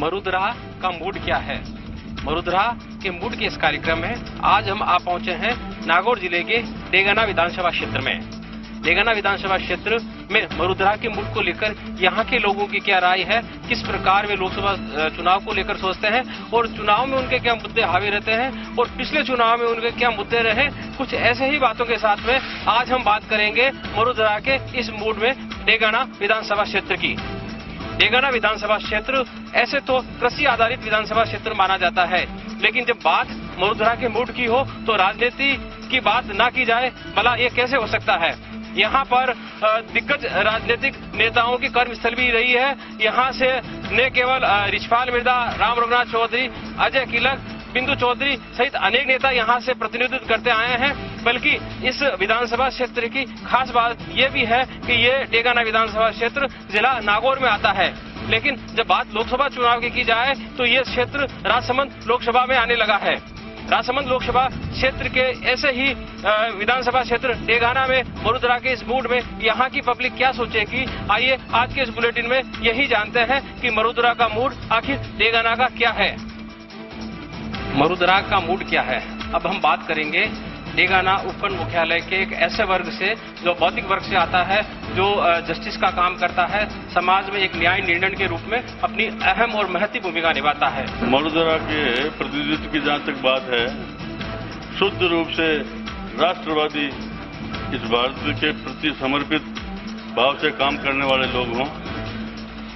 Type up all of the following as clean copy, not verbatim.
मरुधरा का मूड क्या है। मरुधरा के मूड के इस कार्यक्रम में आज हम आ पहुंचे हैं नागौर जिले के डेगाना विधानसभा क्षेत्र में। डेगाना विधानसभा क्षेत्र में मरुधरा के मूड को लेकर यहाँ के लोगों की क्या राय है, किस प्रकार वे लोकसभा चुनाव को लेकर सोचते हैं और चुनाव में उनके क्या मुद्दे हावी रहते हैं और पिछले चुनाव में उनके क्या मुद्दे रहे, कुछ ऐसे ही बातों के साथ में आज हम बात करेंगे मरुधरा के इस मूड में डेगाना विधानसभा क्षेत्र की। डेगाना विधानसभा क्षेत्र ऐसे तो कृषि आधारित विधानसभा क्षेत्र माना जाता है, लेकिन जब बात मरुधरा के मूड की हो तो राजनीति की बात ना की जाए, भला ये कैसे हो सकता है। यहाँ पर दिग्गज राजनीतिक नेताओं की कर्मस्थल भी रही है। यहाँ से न केवल रिछपाल मिर्जा, राम रघुनाथ चौधरी, अजय किलक, बिंदु चौधरी सहित अनेक नेता यहाँ से प्रतिनिधित्व करते आए हैं, बल्कि इस विधानसभा क्षेत्र की खास बात ये भी है कि ये डेगाना विधानसभा क्षेत्र जिला नागौर में आता है। लेकिन जब बात लोकसभा चुनाव की जाए तो ये क्षेत्र राजसमंद लोकसभा में आने लगा है। राजसमंद लोकसभा क्षेत्र के ऐसे ही विधानसभा क्षेत्र डेगाना में मरुधरा के इस मूड में यहाँ की पब्लिक क्या सोचेगी, आइए आज के इस बुलेटिन में यही जानते हैं कि मरुधरा का मूड आखिर डेगाना का क्या है। मरुधरा का मूड क्या है, अब हम बात करेंगे डेगाना उपखंड मुख्यालय के एक ऐसे वर्ग से जो बौद्धिक वर्ग से आता है, जो जस्टिस का काम करता है, समाज में एक न्याय निर्णय के रूप में अपनी अहम और महत्वपूर्ण भूमिका निभाता है। मरुधरा के प्रतिनिधित्व की जहाँ तक बात है, शुद्ध रूप से राष्ट्रवादी इस भारत के प्रति समर्पित भाव से काम करने वाले लोग हों,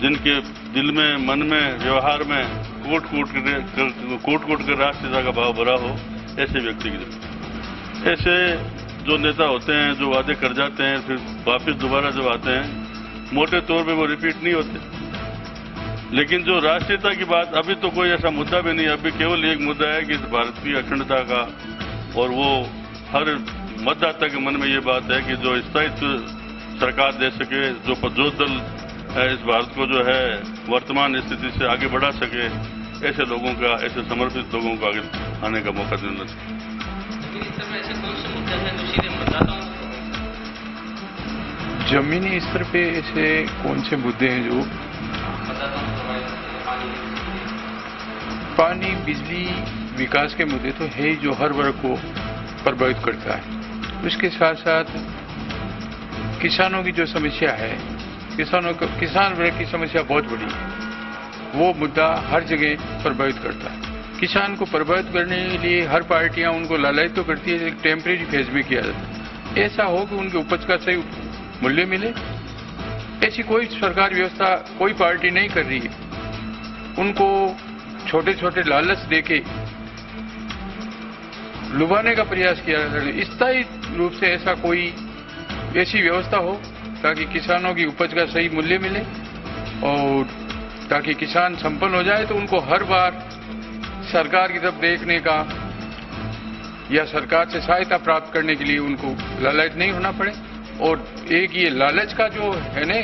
जिनके दिल में, मन में, व्यवहार में कूट के राष्ट्रीयता का भाव भरा हो, ऐसे व्यक्ति की ऐसे जो नेता होते हैं, जो वादे कर जाते हैं, फिर वापस दोबारा जब आते हैं मोटे तौर पे वो रिपीट नहीं होते। लेकिन जो राष्ट्रीयता की बात, अभी तो कोई ऐसा मुद्दा भी नहीं, अभी केवल एक मुद्दा है कि इस भारत की अखंडता का, और वो हर मतदाता के मन में ये बात है कि जो स्थायित्व सरकार दे सके, जो दल इस भारत को जो है वर्तमान स्थिति से आगे बढ़ा सके, ऐसे लोगों का, ऐसे समर्पित लोगों को आगे आने का मौका देना चाहिए। जमीनी स्तर पे ऐसे कौन से मुद्दे हैं जो पानी, बिजली, विकास के मुद्दे तो है जो हर वर्ग को प्रभावित करता है। उसके साथ साथ किसानों की जो समस्या है, किसान वर्ग की समस्या बहुत बड़ी है, वो मुद्दा हर जगह प्रभावित करता है। किसान को प्रभावित करने के लिए हर पार्टियां उनको लालच तो करती है, एक टेम्परेरी फेज में किया जाता है। ऐसा हो कि उनके उपज का सही मूल्य मिले, ऐसी कोई सरकार व्यवस्था कोई पार्टी नहीं कर रही है। उनको छोटे छोटे लालच देके लुभाने का प्रयास किया जाता है। स्थायी रूप से ऐसा कोई ऐसी व्यवस्था हो ताकि किसानों की उपज का सही मूल्य मिले और ताकि किसान संपन्न हो जाए, तो उनको हर बार सरकार की तरफ देखने का या सरकार से सहायता प्राप्त करने के लिए उनको लालच नहीं होना पड़े। और एक ये लालच का जो है न,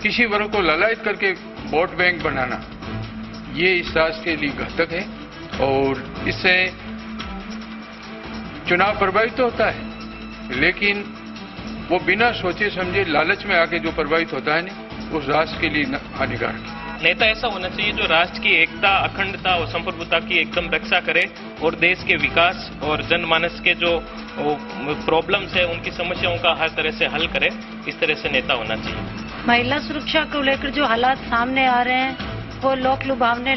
किसी वर्ग को लालच करके वोट बैंक बनाना, ये इस राष्ट्र के लिए घातक है और इससे चुनाव प्रभावित तो होता है, लेकिन वो बिना सोचे समझे लालच में आके जो प्रभावित होता है न, उस राष्ट्र के लिए हानिकारक है। नेता ऐसा होना चाहिए जो राष्ट्र की एकता, अखंडता और संप्रभुता की एकदम रक्षा करे और देश के विकास और जनमानस के जो प्रॉब्लम्स है, उनकी समस्याओं का हर तरह से हल करे। इस तरह से नेता होना चाहिए। महिला सुरक्षा को लेकर जो हालात सामने आ रहे हैं, वो लोक लुभावने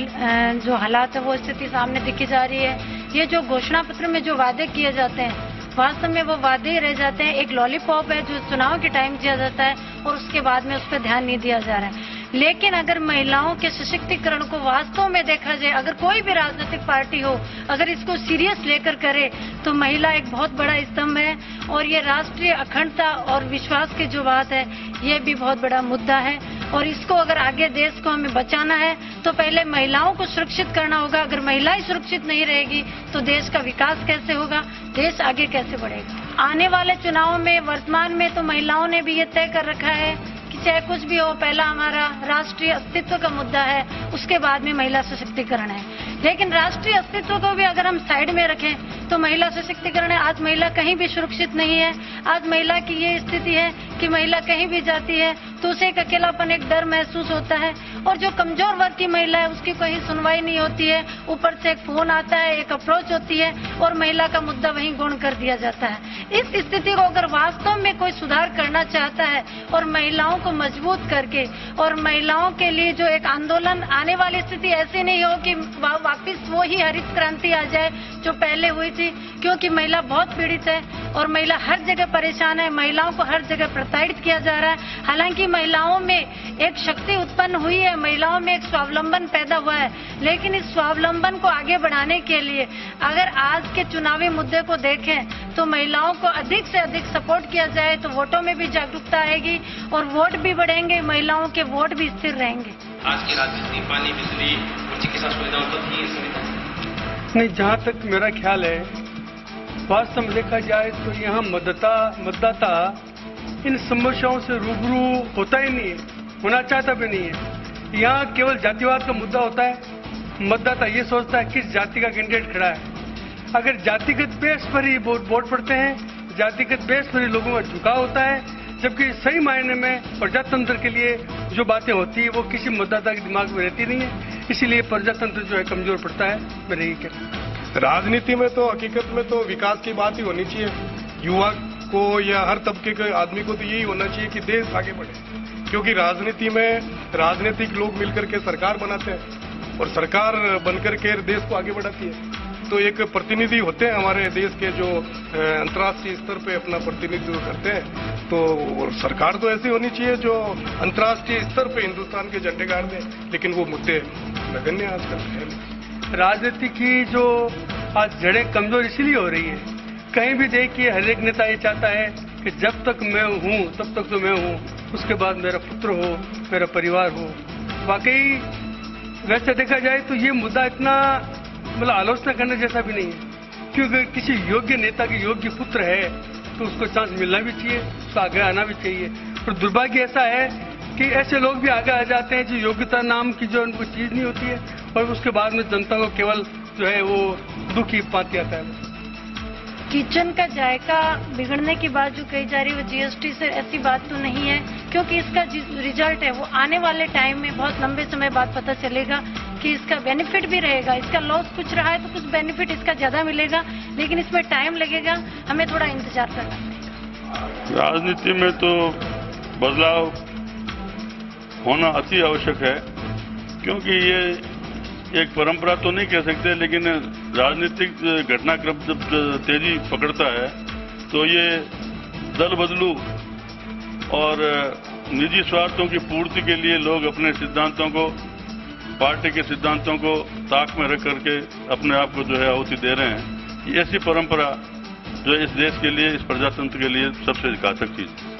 जो हालात है, वो स्थिति सामने दिखी जा रही है। ये जो घोषणा पत्र में जो वादे किए जाते हैं, वास्तव में वो वादे ही रह जाते हैं। एक लॉलीपॉप है जो चुनाव के टाइम दिया जाता है और उसके बाद में उस पर ध्यान नहीं दिया जा रहा है। लेकिन अगर महिलाओं के सशक्तिकरण को वास्तव में देखा जाए, अगर कोई भी राजनीतिक पार्टी हो, अगर इसको सीरियस लेकर करे, तो महिला एक बहुत बड़ा स्तंभ है और ये राष्ट्रीय अखंडता और विश्वास की जो बात है, ये भी बहुत बड़ा मुद्दा है। और इसको अगर आगे देश को हमें बचाना है तो पहले महिलाओं को सुरक्षित करना होगा। अगर महिलाएं सुरक्षित नहीं रहेगी तो देश का विकास कैसे होगा, देश आगे कैसे बढ़ेगा। आने वाले चुनाव में, वर्तमान में तो महिलाओं ने भी ये तय कर रखा है कि चाहे कुछ भी हो, पहला हमारा राष्ट्रीय अस्तित्व का मुद्दा है, उसके बाद में महिला सशक्तिकरण है। लेकिन राष्ट्रीय अस्तित्व को भी अगर हम साइड में रखें तो महिला सशक्तिकरण है। आज महिला कहीं भी सुरक्षित नहीं है। आज महिला की ये स्थिति है कि महिला कहीं भी जाती है तो उसे एक अकेलापन, एक डर महसूस होता है। और जो कमजोर वर्ग की महिला है उसकी कोई सुनवाई नहीं होती है। ऊपर से एक फोन आता है, एक अप्रोच होती है और महिला का मुद्दा वहीं गौण कर दिया जाता है। इस स्थिति को अगर वास्तव में कोई सुधार करना चाहता है और महिलाओं को मजबूत करके और महिलाओं के लिए जो एक आंदोलन, आने वाली स्थिति ऐसी नहीं हो कि वापिस वो ही हरित क्रांति आ जाए जो पहले हुई थी, क्योंकि महिला बहुत पीड़ित है और महिला हर जगह परेशान है। महिलाओं को हर जगह प्रताड़ित किया जा रहा है। हालांकि महिलाओं में एक शक्ति उत्पन्न हुई है, महिलाओं में एक स्वावलंबन पैदा हुआ है, लेकिन इस स्वावलंबन को आगे बढ़ाने के लिए अगर आज के चुनावी मुद्दे को देखें तो महिलाओं को अधिक से अधिक सपोर्ट किया जाए तो वोटों में भी जागरूकता आएगी और वोट भी बढ़ेंगे, महिलाओं के वोट भी स्थिर रहेंगे। आज की राजनीति पानी, बिजली और चिकित्सा सुविधाओं तक ही सीमित है। नहीं, जहाँ तक मेरा ख्याल है, वास्तव में देखा जाए तो यहाँ मतदाता इन समस्याओं से रूबरू होता ही नहीं है, होना चाहता भी नहीं है। यहाँ केवल जातिवाद का मुद्दा होता है। मतदाता ये सोचता है किस जाति का कैंडिडेट खड़ा है। अगर जातिगत बेस पर ही वोट पड़ते हैं, जातिगत बेस पर ही लोगों का झुकाव होता है, जबकि सही मायने में प्रजातंत्र के लिए जो बातें होती है वो किसी मतदाता के दिमाग में रहती नहीं है। इसीलिए प्रजातंत्र जो है कमजोर पड़ता है। मेरा यही कहना। राजनीति में तो हकीकत में तो विकास की बात ही होनी चाहिए। युवा को या हर तबके के आदमी को तो यही होना चाहिए कि देश आगे बढ़े, क्योंकि राजनीति में राजनीतिक लोग मिलकर के सरकार बनाते हैं और सरकार बनकर के देश को आगे बढ़ाती है। तो एक प्रतिनिधि होते हैं हमारे देश के जो अंतर्राष्ट्रीय स्तर पे अपना प्रतिनिधित्व करते हैं। तो सरकार तो ऐसी होनी चाहिए जो अंतर्राष्ट्रीय स्तर पे हिंदुस्तान के झंडे गाड़ दे, लेकिन वो मुद्दे नगण्य आजकल है। राजनीति की जो आज जड़ें कमजोर इसीलिए हो रही है। कहीं भी देखिए हर एक नेता ये चाहता है कि जब तक मैं हूँ तब तक तो मैं हूँ, उसके बाद मेरा पुत्र हो, मेरा परिवार हो। वाकई वैसे देखा जाए तो ये मुद्दा इतना मतलब आलोचना करने जैसा भी नहीं है, क्योंकि किसी योग्य नेता के योग्य पुत्र है तो उसको चांस मिलना भी चाहिए, उसको आगे आना भी चाहिए। पर दुर्भाग्य ऐसा है कि ऐसे लोग भी आगे आ जाते हैं जो योग्यता नाम की जो उनको चीज नहीं होती है और उसके बाद में जनता को केवल जो है वो दुखी पाती आता है। किचन का जायका बिगड़ने की बात जो कही जा रही है वो जीएसटी से ऐसी बात तो नहीं है, क्योंकि इसका रिजल्ट है वो आने वाले टाइम में बहुत लंबे समय बाद पता चलेगा कि इसका बेनिफिट भी रहेगा। इसका लॉस कुछ रहा है तो कुछ बेनिफिट इसका ज्यादा मिलेगा, लेकिन इसमें टाइम लगेगा, हमें थोड़ा इंतजार करना पड़ेगा। राजनीति में तो बदलाव होना अति आवश्यक है, क्योंकि ये एक परंपरा तो नहीं कह सकते, लेकिन राजनीतिक घटनाक्रम जब तेजी पकड़ता है तो ये दल बदलू और निजी स्वार्थों की पूर्ति के लिए लोग अपने सिद्धांतों को, पार्टी के सिद्धांतों को ताक में रख करके अपने आप को जो है आहुति दे रहे हैं। ये ऐसी परंपरा जो इस देश के लिए, इस प्रजातंत्र के लिए सबसे घातक चीज है।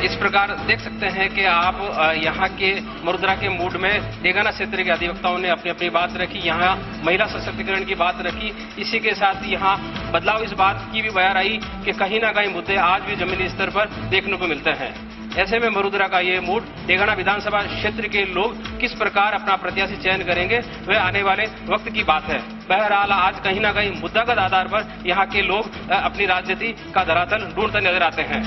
इस प्रकार देख सकते हैं कि आप यहाँ के मरुधरा के मूड में डेगाना क्षेत्र के अधिवक्ताओं ने अपनी अपनी बात रखी, यहाँ महिला सशक्तिकरण की बात रखी। इसी के साथ यहाँ बदलाव इस बात की भी बयार आई कि कहीं ना कहीं मुद्दे आज भी जमीनी स्तर पर देखने को मिलते हैं। ऐसे में मरुधरा का ये मूड, डेगाना विधानसभा क्षेत्र के लोग किस प्रकार अपना प्रत्याशी चयन करेंगे वह आने वाले वक्त की बात है। बहरहाल आज कहीं ना कहीं मुद्दागत आधार पर यहाँ के लोग अपनी राजनीति का धरातल ढूंढते नजर आते हैं।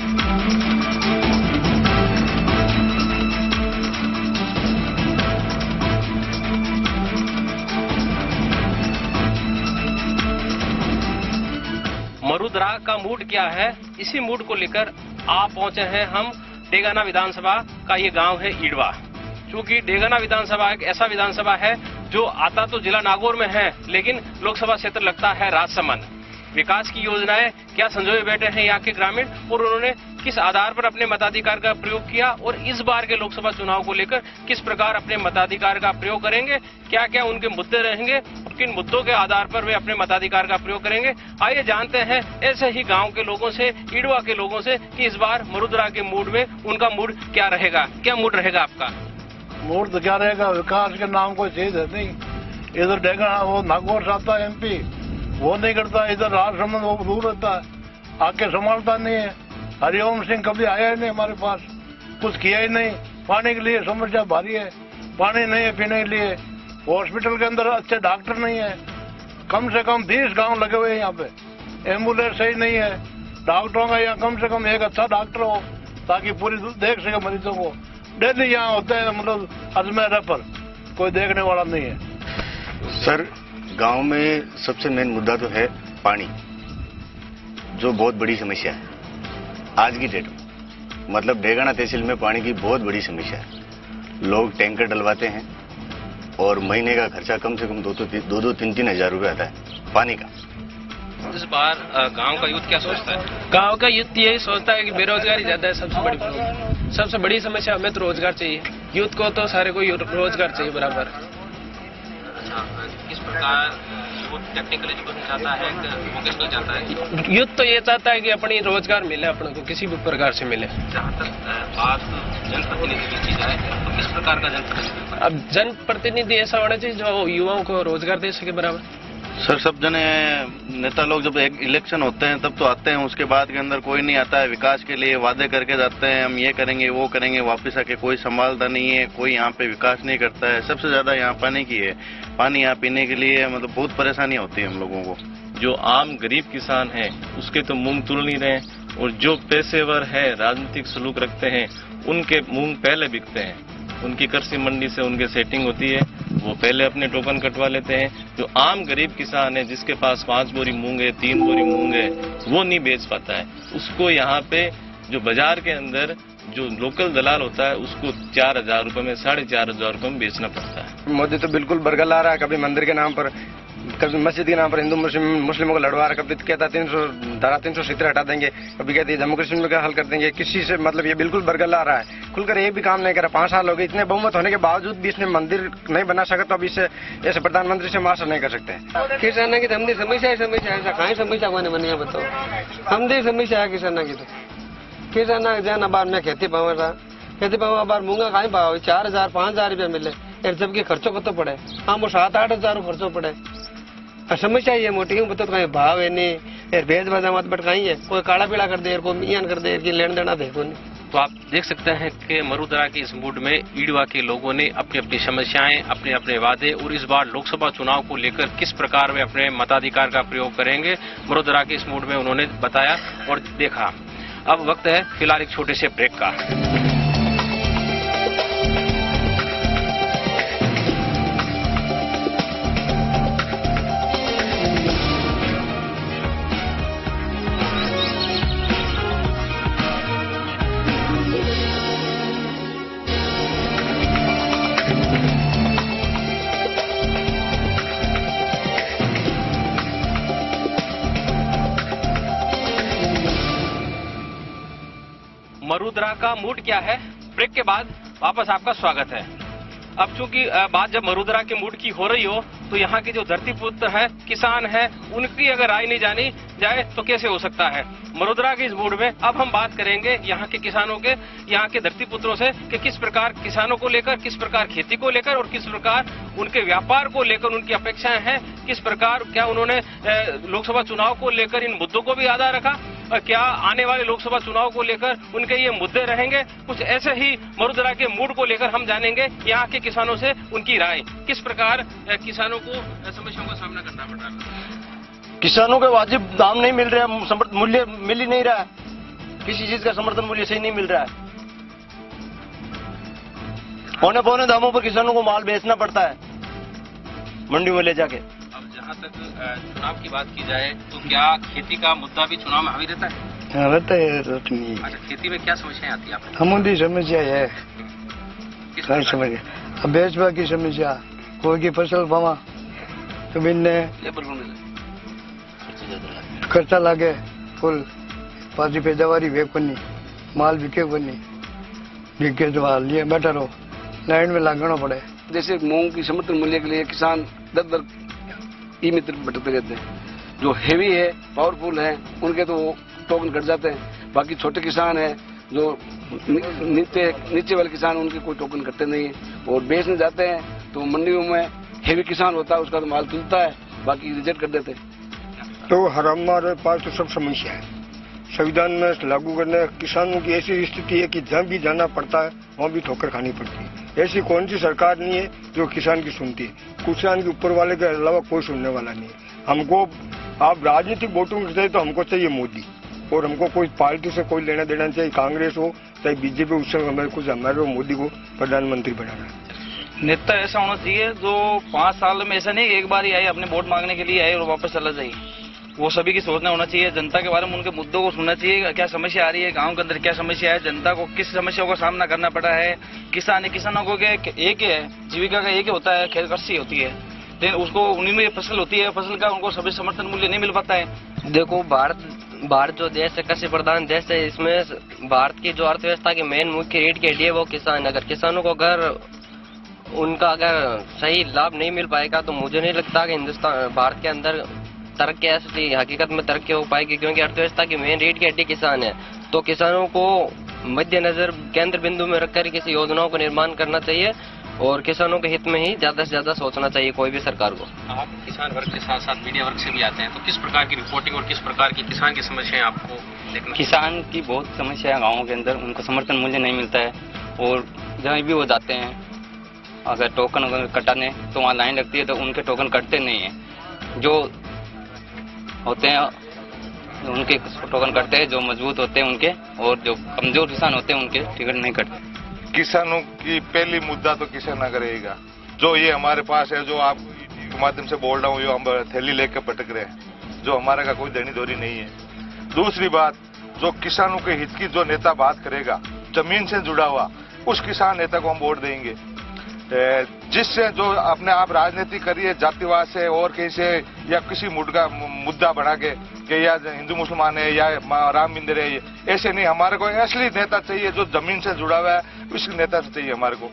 मरुधरा का मूड क्या है, इसी मूड को लेकर आप पहुंचे हैं हम डेगाना विधानसभा का ये गांव है ईडवा। क्योंकि डेगाना विधानसभा एक ऐसा विधानसभा है जो आता तो जिला नागौर में है, लेकिन लोकसभा क्षेत्र लगता है राजसमंद। विकास की योजनाएं क्या संजोए बैठे हैं यहाँ के ग्रामीण, और उन्होंने किस आधार पर अपने मताधिकार का प्रयोग किया और इस बार के लोकसभा चुनाव को लेकर किस प्रकार अपने मताधिकार का प्रयोग करेंगे, क्या क्या उनके मुद्दे रहेंगे, किन मुद्दों के आधार पर वे अपने मताधिकार का प्रयोग करेंगे। आइए जानते हैं ऐसे ही गांव के लोगों से, ईडवा के लोगों से, कि इस बार मरुधरा के मूड में उनका मूड क्या रहेगा। क्या मूड रहेगा आपका? मूड तो क्या रहेगा, विकास के नाम कोई चीज है नहीं। इधर डेगाना वो नागौर से आता है एमपी, वो नहीं करता। इधर राजसमंद वो दूर रहता है, आके संभालता नहीं है। हरिओम सिंह कभी आया ही नहीं हमारे पास, कुछ किया ही नहीं। पानी के लिए समस्या भारी है, पानी नहीं है पीने के लिए। हॉस्पिटल के अंदर अच्छे डॉक्टर नहीं है, कम से कम 20 गांव लगे हुए हैं यहाँ पे। एम्बुलेंस सही नहीं है, डॉक्टरों का यहाँ कम से कम एक अच्छा डॉक्टर हो ताकि पूरी देख सके मरीजों को। डेली यहाँ होते हैं, मतलब अजमेर पर कोई देखने वाला नहीं है। सर, गांव में सबसे मेन मुद्दा तो है पानी, जो बहुत बड़ी समस्या है आज की डेट में। मतलब डेगाना तहसील में पानी की बहुत बड़ी समस्या है। लोग टैंकर डलवाते हैं और महीने का खर्चा कम से कम 2-3 हजार रुपये आता है पानी का। इस बार गांव का यूथ क्या सोचता है? गांव का यूथ यही सोचता है कि बेरोजगारी ज्यादा है, सबसे बड़ी प्रॉब्लम, सबसे बड़ी समस्या। हमें तो रोजगार चाहिए, यूथ को तो सारे को रोजगार चाहिए बराबर। अच्छा, किस प्रकार टेक्निकल एजुकेशन चाहता है, वोकेशनल चाहता है? यूथ तो ये चाहता है कि अपनी रोजगार मिले, अपने को किसी भी प्रकार से मिले। जहाँ तक बात जनप्रतिनिधि की जाए तो किस प्रकार का जनप्रतिनिधि? अब जनप्रतिनिधि ऐसा होना चाहिए जो युवाओं को रोजगार दे सके बराबर। सर, सब जने नेता लोग जब एक इलेक्शन होते हैं तब तो आते हैं, उसके बाद के अंदर कोई नहीं आता है। विकास के लिए वादे करके जाते हैं, हम ये करेंगे वो करेंगे, वापस आके कोई संभालता नहीं है, कोई यहाँ पे विकास नहीं करता है। सबसे ज्यादा यहाँ पानी की है, पानी यहाँ पीने के लिए मतलब बहुत परेशानी होती है हम लोगों को। जो आम गरीब किसान है उसके तो मूंग तुल नहीं रहे, और जो पेशेवर है राजनीतिक सलूक रखते हैं उनके मूंग पहले बिकते हैं। उनकी कृषि मंडी से उनके सेटिंग होती है, वो पहले अपने टोकन कटवा लेते हैं। जो आम गरीब किसान है जिसके पास 5 बोरी मूंग है, 3 बोरी मूंग है, वो नहीं बेच पाता है। उसको यहाँ पे जो बाजार के अंदर जो लोकल दलाल होता है उसको 4000 रुपए में, 4500 रुपए में बेचना पड़ता है। मोदी तो बिल्कुल बरगला रहा है, कभी मंदिर के नाम पर, कभी मस्जिद के नाम पर हिंदू मुस्लिमों को लड़वा रहा है। कभी कहता है 370 हटा देंगे, कभी कहते हैं जम्मू कश्मीर का हल कर देंगे। किसी से मतलब ये बिल्कुल बरगला रहा है, खुलकर एक भी काम नहीं कर रहा। 5 साल हो गए, इतने बहुमत होने के बावजूद भी इसने मंदिर नहीं बना सका, तो अब इससे ऐसे प्रधानमंत्री से मास्टर नहीं कर सकते। किसान की हमने समस्या है, ऐसा कहीं समस्या को बनिया बताओ, हमने समस्या है किसान की। तो किसान जाना बार में खेती पावा था, खेती पावा बार मूंगा कहीं पावा 4000-5000 रुपया मिले, जबकि खर्चों को तो पड़े हम वो 7-8 हजार खर्चों पड़े। समस्या ये मोटी हूँ बता, कहीं भाव है नहीं, भेज बाजा मत बट कहीं है, कोई काला पीला कर दे, कोई मियान कर दे, लेन देना दे को नहीं। तो आप देख सकते हैं कि मरुधरा के इस मूड में ईडवा के लोगों ने अपनी अपनी समस्याएं, अपने अपने वादे और इस बार लोकसभा चुनाव को लेकर किस प्रकार वे अपने मताधिकार का प्रयोग करेंगे, मरुधरा के इस मूड में उन्होंने बताया और देखा। अब वक्त है फिलहाल एक छोटे से ब्रेक का। मरुधरा का मूड क्या है, ब्रेक के बाद वापस आपका स्वागत है। अब चूंकि बात जब मरुधरा के मूड की हो रही हो तो यहाँ के जो धरतीपुत्र है, किसान है, उनकी अगर राय नहीं जानी जाए तो कैसे हो सकता है। मरुधरा के इस मूड में अब हम बात करेंगे यहाँ के किसानों के, यहाँ के धरतीपुत्रों से कि किस प्रकार किसानों को लेकर, किस प्रकार खेती को लेकर और किस प्रकार उनके व्यापार को लेकर उनकी अपेक्षाएं हैं, किस प्रकार क्या उन्होंने लोकसभा चुनाव को लेकर इन मुद्दों को भी याद रखा और क्या आने वाले लोकसभा चुनाव को लेकर उनके ये मुद्दे रहेंगे। कुछ ऐसे ही मरुधरा के मूड को लेकर हम जानेंगे यहाँ के किसानों से उनकी राय, किस प्रकार किसानों को समस्याओं का सामना करना पड़ रहा है। किसानों को वाजिब दाम नहीं मिल रहा है, मूल्य मिल ही नहीं रहा है, किसी चीज का समर्थन मूल्य सही नहीं मिल रहा है। पौने पौने दामों पर किसानों को माल बेचना पड़ता है मंडी में ले जाके। अब जहाँ तक चुनाव की बात की जाए तो क्या खेती का मुद्दा भी चुनाव में हावी रहता है? हाँ, रहता है। अच्छा, खेती में क्या समस्याएं आती है आपको? समुद्री समस्या है, समझ अब बेचवा की समस्या, कोई की फसल पावा तो बिन्ने खर्चा लागे फुल, पासी पैदावारी वे कोनी, माल बिके कोनी, बिके तो लिए बैठा रहो, लाइन में लागना पड़े। जैसे मूंग की समर्थन मूल्य के लिए किसान दर ई मित्र भटकते रहते हैं। जो हेवी है, पावरफुल है, उनके तो टोकन कट जाते हैं। बाकी छोटे किसान है जो नीचे वाले किसान, उनके कोई टोकन कटते नहीं है और बेचने जाते हैं तो मंडियों में हेवी किसान होता है, उसका तो माल खुलता है, बाकी रिजेक्ट कर देते हैं। तो हमारे पास तो सब समस्या है, संविधान में लागू करने किसानों की ऐसी स्थिति है कि जहाँ भी जाना पड़ता है वहाँ भी ठोकर खानी पड़ती है। ऐसी कौन सी सरकार नहीं है जो किसान की सुनती है। किसान के ऊपर वाले के अलावा कोई सुनने वाला नहीं है। हमको आप राजनीतिक वोटों में चाहिए तो हमको चाहिए मोदी, और हमको कोई पार्टी से कोई लेना देना चाहिए, कांग्रेस हो चाहे बीजेपी, उससे हमें कुछ हमारे मोदी को प्रधानमंत्री बनाना है। नेता ऐसा होना चाहिए जो 5 साल में ऐसा नहीं एक बार ही आए अपने वोट मांगने के लिए आए और वापस चला जाए। वो सभी की सोचना होना चाहिए, जनता के बारे में उनके मुद्दों को सुनना चाहिए, क्या समस्या आ रही है गांव के अंदर, क्या समस्या है, जनता को किस समस्या का सामना करना पड़ा है। किसानों को एक ही है, जीविका का एक ही होता है, खेत कृषि होती है, लेकिन उसको उन्हीं में फसल होती है, फसल का उनको सभी समर्थन मूल्य नहीं मिल पाता है। देखो भारत जो देश है कृषि प्रधान देश है, इसमें भारत की जो अर्थव्यवस्था की मेन मुख्य रीढ़ की हड्डी है वो किसान। अगर किसानों को उनका अगर सही लाभ नहीं मिल पाएगा तो मुझे नहीं लगता कि भारत के अंदर तरक्की असली हकीकत में तरक्की हो पाएगी, क्योंकि अर्थव्यवस्था की मेन रीढ़ की हड्डी किसान है। तो किसानों को मद्देनजर केंद्र बिंदु में रखकर किसी योजनाओं का निर्माण करना चाहिए और किसानों के हित में ही ज्यादा से ज्यादा सोचना चाहिए कोई भी सरकार को। आप किसान वर्ग के साथ साथ मीडिया वर्ग से भी आते हैं, तो किस प्रकार की रिपोर्टिंग और किस प्रकार की किसान की समस्याएं आपको देखना? किसान की बहुत समस्या है गाँवों के अंदर, उनको समर्थन मूल्य नहीं मिलता है और जहाँ भी वो जाते हैं अगर टोकन कटाने तो वहाँ लाइन लगती है तो उनके टोकन कटते नहीं है। जो होते हैं उनके टोकन कटते हैं, जो मजबूत होते हैं उनके, और जो कमजोर किसान होते हैं उनके टिकट नहीं कटते। किसानों की पहली मुद्दा तो किसान ना करेगा। जो ये हमारे पास है, जो आप के माध्यम से बोल रहा हूँ, जो हम थैली लेकर पटक रहे हैं, जो हमारा का कोई देनी दोरी नहीं है। दूसरी बात, जो किसानों के हित की जो नेता बात करेगा, जमीन से जुड़ा हुआ, उस किसान नेता को हम वोट देंगे। जिससे जो अपने आप राजनीति करिए जातिवाद से और कहीं से या किसी मुद्दा बना के कि या हिंदू मुसलमान है या राम मंदिर है, ऐसे नहीं। हमारे को असली नेता चाहिए जो जमीन से जुड़ा हुआ है, उस नेता से चाहिए हमारे को,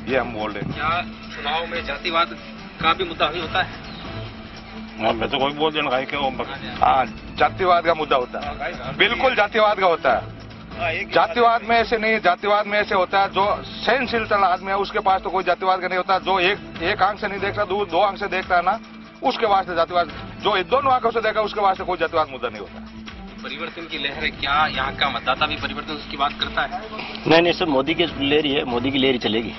ये हम बोल रहे हैं। क्या चुनाव में जातिवाद का भी मुद्दा ही होता है? मैं तो कोई बोल देना हाँ, जातिवाद का मुद्दा होता है, बिल्कुल जातिवाद का होता है। जातिवाद में ऐसे नहीं, जातिवाद में ऐसे होता है जो सहनशील आदमी है उसके पास तो कोई जातिवाद का नहीं होता। जो एक आंख से नहीं देखता, दो आंख से देखता है ना, उसके वास्ते जातिवाद, जो दोनों आंखों से देखा उसके वास्ते कोई जातिवाद मुद्दा नहीं होता। परिवर्तन की लहर है, क्या यहाँ का मतदाता भी परिवर्तन की बात करता है? नहीं, सब मोदी की लहर ही है, मोदी की लहर ही चलेगी।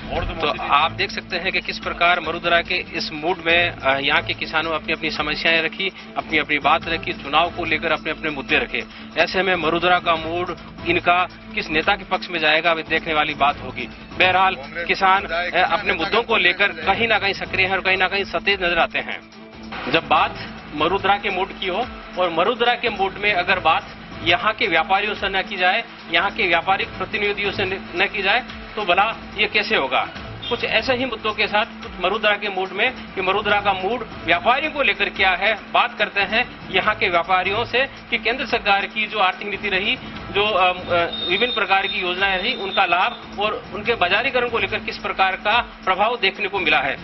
तो आप देख सकते हैं कि किस प्रकार मरुधरा के इस मूड में यहाँ के किसानों अपनी अपनी समस्याएं रखी, अपनी अपनी बात रखी, चुनाव को लेकर अपने अपने मुद्दे रखे। ऐसे में मरुधरा का मूड इनका किस नेता के पक्ष में जाएगा वे देखने वाली बात होगी। बहरहाल किसान अपने मुद्दों को लेकर कहीं ना कहीं सक्रिय हैं और कहीं ना कहीं सतेज नजर आते हैं। जब बात मरुधरा के मूड की हो और मरुधरा के मूड में अगर बात यहाँ के व्यापारियों से न की जाए, यहाँ के व्यापारिक प्रतिनिधियों से न की जाए, तो भला ये कैसे होगा? कुछ ऐसे ही मुद्दों के साथ कुछ मरुधरा के मूड में कि मरुधरा का मूड व्यापारियों को लेकर क्या है, बात करते हैं यहाँ के व्यापारियों से कि केंद्र सरकार की जो आर्थिक नीति रही, जो विभिन्न प्रकार की योजनाएं रही, उनका लाभ और उनके बाजारीकरण को लेकर किस प्रकार का प्रभाव देखने को मिला है।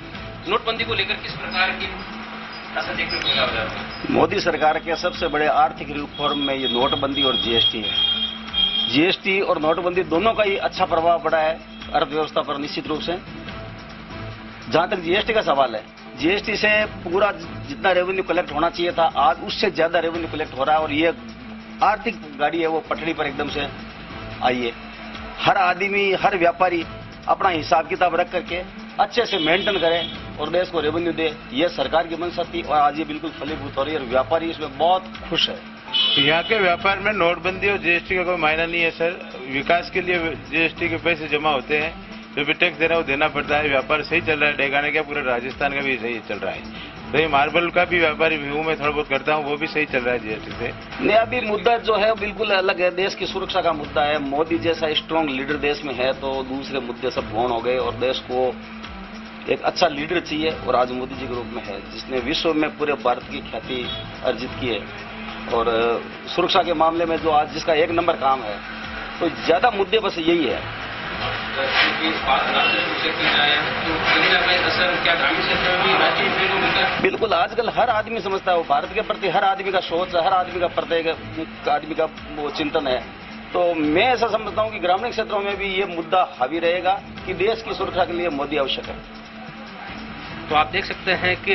नोटबंदी को लेकर किस प्रकार की असर देखने को मिला है? मोदी सरकार के सबसे बड़े आर्थिक रिफॉर्म में ये नोटबंदी और जीएसटी है। जीएसटी और नोटबंदी दोनों का ही अच्छा प्रभाव पड़ा है अर्थव्यवस्था पर निश्चित रूप से। जहां तक जीएसटी का सवाल है, जीएसटी से पूरा जितना रेवेन्यू कलेक्ट होना चाहिए था आज उससे ज्यादा रेवेन्यू कलेक्ट हो रहा है और ये आर्थिक गाड़ी है वो पटरी पर एकदम से आई है। हर आदमी, हर व्यापारी अपना हिसाब किताब रख करके अच्छे से मेंटेन करे और देश को रेवेन्यू दे, ये सरकार की मंशा थी और आज ये बिल्कुल फलीभूत हो रही है और व्यापारी इसमें बहुत खुश है। यहाँ के व्यापार में नोटबंदी और जीएसटी का कोई मायना नहीं है सर। विकास के लिए जीएसटी के पैसे जमा होते हैं, जो भी टैक्स देना है वो देना पड़ता है। व्यापार सही चल रहा है, डेगाने का पूरे राजस्थान का भी सही चल रहा है। तो ये मार्बल का भी व्यापारी हूँ मैं, थोड़ा बहुत करता हूँ, वो भी सही चल रहा है जीएसटी से। नहीं, अभी मुद्दा जो है बिल्कुल अलग है, देश की सुरक्षा का मुद्दा है। मोदी जैसा स्ट्रांग लीडर देश में है तो दूसरे मुद्दे सब गौण हो गए और देश को एक अच्छा लीडर चाहिए और आज मोदी जी के रूप में है, जिसने विश्व में पूरे भारत की ख्याति अर्जित की है। और सुरक्षा के मामले में जो आज जिसका एक नंबर काम है, तो ज्यादा मुद्दे बस यही है। बिल्कुल, आजकल हर आदमी समझता है, वो भारत के प्रति हर आदमी का सोच, हर आदमी का प्रत्येक आदमी का वो चिंतन है। तो मैं ऐसा समझता हूँ कि ग्रामीण क्षेत्रों में भी ये मुद्दा हावी रहेगा कि देश की सुरक्षा के लिए मोदी आवश्यक है। तो आप देख सकते हैं कि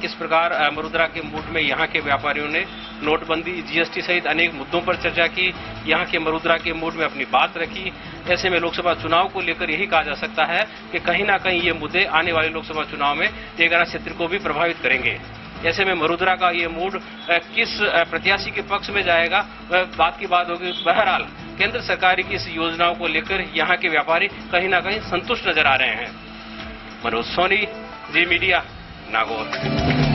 किस प्रकार मरुधरा के मूड में यहाँ के व्यापारियों ने नोटबंदी, जीएसटी सहित अनेक मुद्दों पर चर्चा की, यहाँ के मरुधरा के मूड में अपनी बात रखी। ऐसे में लोकसभा चुनाव को लेकर यही कहा जा सकता है कि कहीं ना कहीं ये मुद्दे आने वाले लोकसभा चुनाव में तेलंगाना क्षेत्र को भी प्रभावित करेंगे। ऐसे में मरुधरा का ये मूड किस प्रत्याशी के पक्ष में जाएगा, वह बात की बात होगी। बहरहाल केंद्र सरकार की इस योजनाओं को लेकर यहाँ के व्यापारी कहीं ना कहीं संतुष्ट नजर आ रहे हैं। मनोज सोनी, जी मीडिया, नागौर।